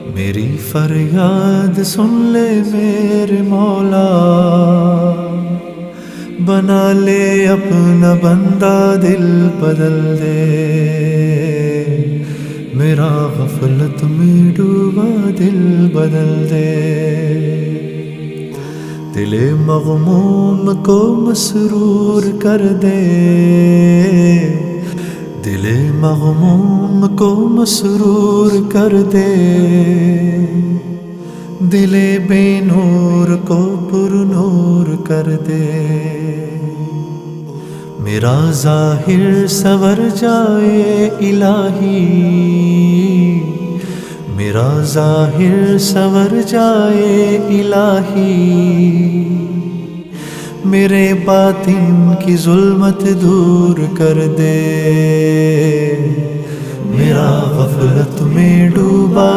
میری فریاد سن لے میرے مولا، بنا لے اپنا بندہ دل بدل دے، میرا غفلت میں ڈوبا دل بدل دے، دل مغموم کو مسرور کر دے، دل مغموم کو مسرور کر دے، دل بے نور کو پر نور کر دے، میرا ظاہر سنور جائے الہی، میرا ظاہر سنور جائے الہی، میرے باطن کی ظلمت دور کر دے، میرا غفلت میں ڈوبا